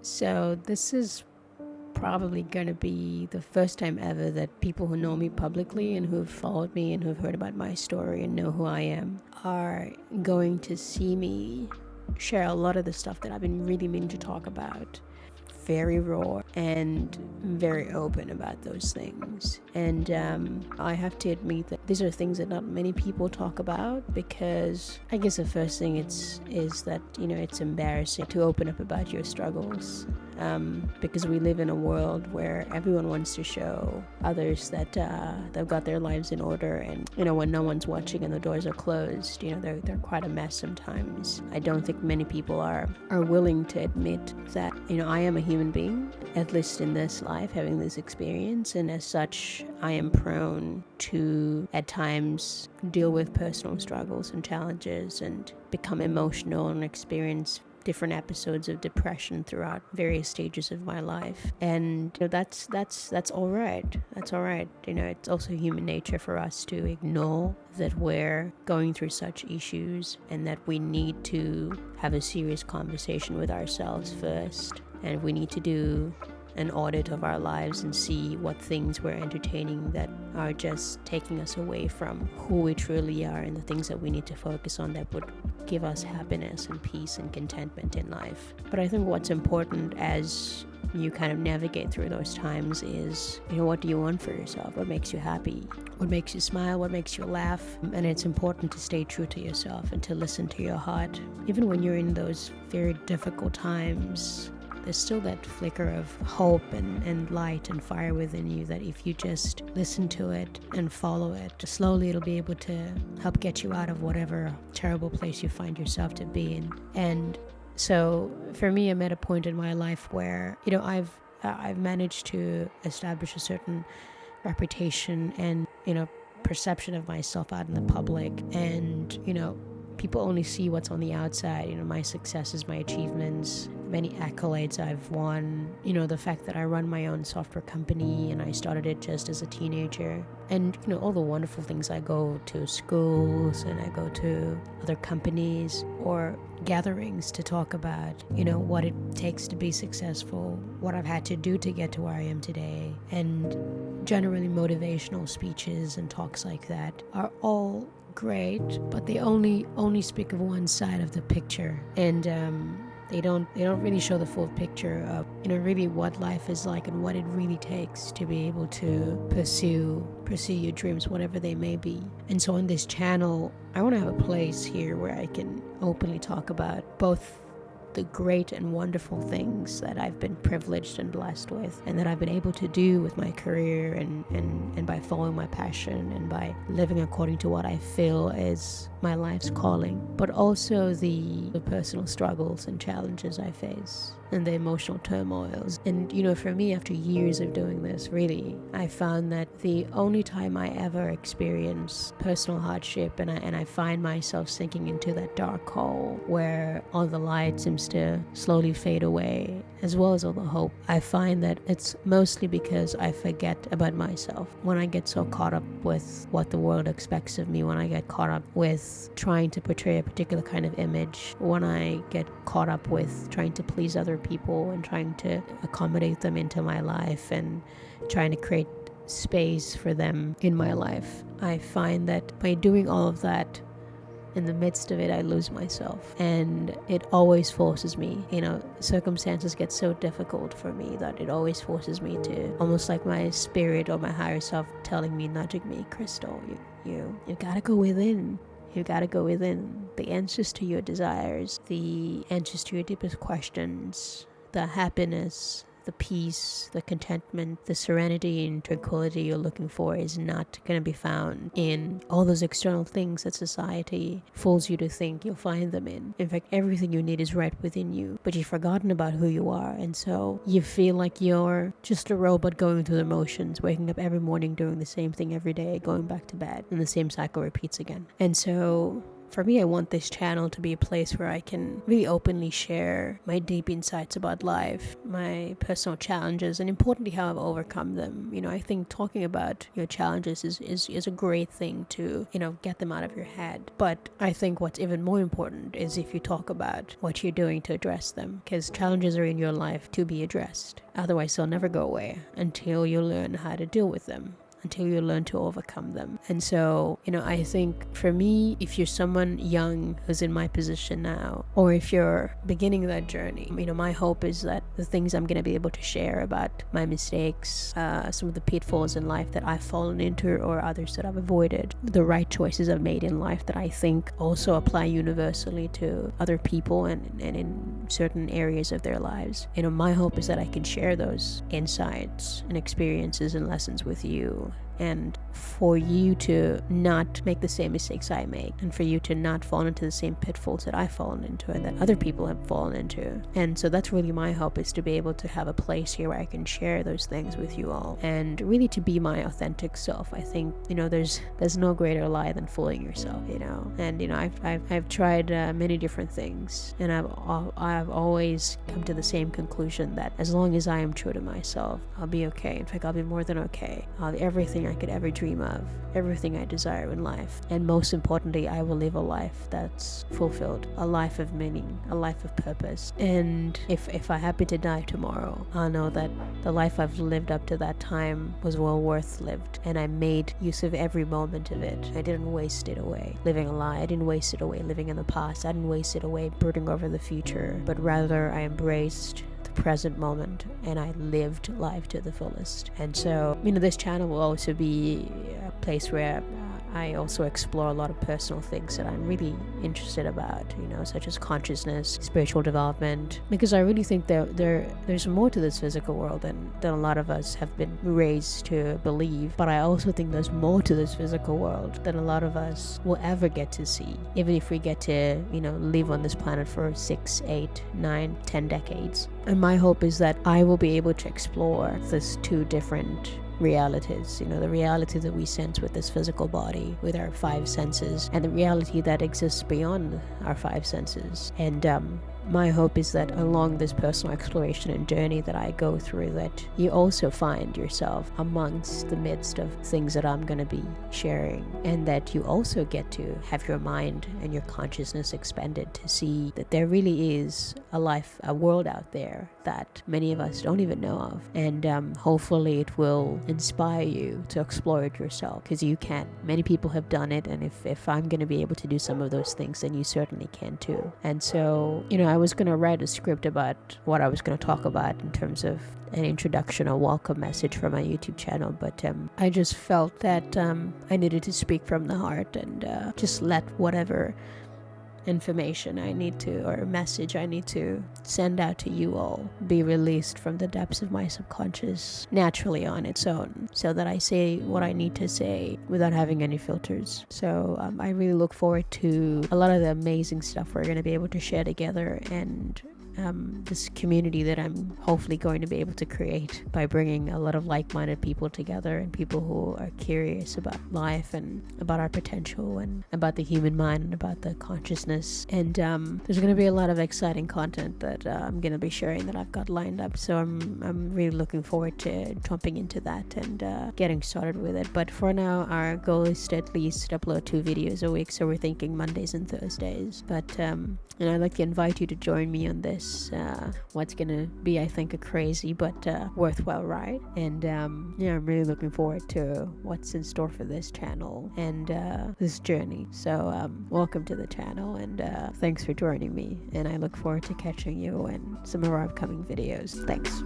So this is probably going to be the first time ever that people who know me publicly and who've followed me and who've heard about my story and know who I am are going to see me share a lot of the stuff that I've been really meaning to talk about. Very raw and very open about those things. And I have to admit that these are things that not many people talk about, because I guess the first thing is that, it's embarrassing to open up about your struggles. Because we live in a world where everyone wants to show others that they've got their lives in order, and when no one's watching and the doors are closed, they're quite a mess sometimes. I don't think many people are willing to admit that I am a human being, at least in this life, having this experience, and as such I am prone to at times deal with personal struggles and challenges and become emotional and experience different episodes of depression throughout various stages of my life. And that's all right. That's all right. It's also human nature for us to ignore that we're going through such issues, and that we need to have a serious conversation with ourselves first, and we need to do an audit of our lives and see what things we're entertaining that are just taking us away from who we truly are, and the things that we need to focus on that would give us happiness and peace and contentment in life. But I think what's important as you kind of navigate through those times is, what do you want for yourself? What makes you happy? What makes you smile? What makes you laugh? And it's important to stay true to yourself and to listen to your heart. Even when you're in those very difficult times, there's still that flicker of hope and light and fire within you, that if you just listen to it and follow it, slowly it'll be able to help get you out of whatever terrible place you find yourself to be in. And so for me, I'm at a point in my life where, I've managed to establish a certain reputation and, perception of myself out in the public. And, people only see what's on the outside, my successes, my achievements, many accolades I've won, the fact that I run my own software company and I started it just as a teenager, and all the wonderful things. I go to schools and I go to other companies or gatherings to talk about, what it takes to be successful, what I've had to do to get to where I am today. And generally motivational speeches and talks like that are all great, but they only speak of one side of the picture, and they don't really show the full picture of really what life is like and what it really takes to be able to pursue your dreams, whatever they may be. And so on this channel, I want to have a place here where I can openly talk about both the great and wonderful things that I've been privileged and blessed with, and that I've been able to do with my career and by following my passion and by living according to what I feel is my life's calling, but also the personal struggles and challenges I face and the emotional turmoils. And for me, after years of doing this, really, I found that the only time I ever experience personal hardship and I find myself sinking into that dark hole where all the light seems to slowly fade away, as well as all the hope, I find that it's mostly because I forget about myself. When I get so caught up with what the world expects of me, when I get caught up with trying to portray a particular kind of image, when I get caught up with trying to please other people and trying to accommodate them into my life and trying to create space for them in my life, I find that by doing all of that, in the midst of it, I lose myself. And it always forces me, circumstances get so difficult for me that it always forces me to, almost like my spirit or my higher self telling me, nudging me, Crystal, you gotta go within. You gotta go within. The answers to your desires, the answers to your deepest questions, the happiness, the peace, the contentment, the serenity and tranquility you're looking for is not going to be found in all those external things that society fools you to think you'll find them in. In fact, everything you need is right within you, but you've forgotten about who you are, and so you feel like you're just a robot going through the motions, waking up every morning, doing the same thing every day, going back to bed, and the same cycle repeats again. And so for me, I want this channel to be a place where I can really openly share my deep insights about life, my personal challenges, and importantly, how I've overcome them. I think talking about your challenges is a great thing to, get them out of your head. But I think what's even more important is if you talk about what you're doing to address them, because challenges are in your life to be addressed. Otherwise, they'll never go away until you learn how to deal with them, until you learn to overcome them. And so, I think for me, if you're someone young who's in my position now, or if you're beginning that journey, my hope is that the things I'm going to be able to share about my mistakes, some of the pitfalls in life that I've fallen into or others that I've avoided, the right choices I've made in life that I think also apply universally to other people and in certain areas of their lives. My hope is that I can share those insights and experiences and lessons with you, and for you to not make the same mistakes I make, and for you to not fall into the same pitfalls that I've fallen into and that other people have fallen into. And so that's really my hope, is to be able to have a place here where I can share those things with you all, and really to be my authentic self. I think there's no greater lie than fooling yourself, and I've tried many different things, and I've always come to the same conclusion that as long as I am true to myself, I'll be okay. In fact, I'll be more than okay. Everything I could ever dream of, everything I desire in life, and most importantly, I will live a life that's fulfilled, a life of meaning, a life of purpose. And if I happen to die tomorrow, I'll know that the life I've lived up to that time was well worth lived, and I made use of every moment of it. I didn't waste it away living a lie. I didn't waste it away living in the past. I didn't waste it away brooding over the future, but rather I embraced present moment, and I lived life to the fullest. And so, this channel will also be a place where I also explore a lot of personal things that I'm really interested about, such as consciousness, spiritual development, because I really think there's more to this physical world than a lot of us have been raised to believe. But I also think there's more to this physical world than a lot of us will ever get to see, even if we get to, live on this planet for 6, 8, 9, 10 decades. And my hope is that I will be able to explore these two different realities, the reality that we sense with this physical body, with our 5 senses, and the reality that exists beyond our 5 senses. And my hope is that along this personal exploration and journey that I go through, that you also find yourself amongst the midst of things that I'm going to be sharing, and that you also get to have your mind and your consciousness expanded to see that there really is a world out there that many of us don't even know of. And hopefully it will inspire you to explore it yourself, because you can. Many people have done it, and if I'm going to be able to do some of those things, then you certainly can too. And so, I was going to write a script about what I was going to talk about in terms of an introduction or welcome message for my YouTube channel, but I just felt that I needed to speak from the heart and just let whatever information I need to, or message I need to send out to you all, be released from the depths of my subconscious naturally on its own, so that I say what I need to say without having any filters. So I really look forward to a lot of the amazing stuff we're going to be able to share together, and this community that I'm hopefully going to be able to create by bringing a lot of like-minded people together, and people who are curious about life and about our potential and about the human mind and about the consciousness. And there's going to be a lot of exciting content that I'm going to be sharing that I've got lined up, so I'm really looking forward to jumping into that and getting started with it. But for now, our goal is to at least upload 2 videos a week, so we're thinking Mondays and Thursdays. But and I'd like to invite you to join me on this, what's going to be, I think, a crazy but worthwhile ride. And I'm really looking forward to what's in store for this channel and this journey. So welcome to the channel, and thanks for joining me. And I look forward to catching you in some of our upcoming videos. Thanks.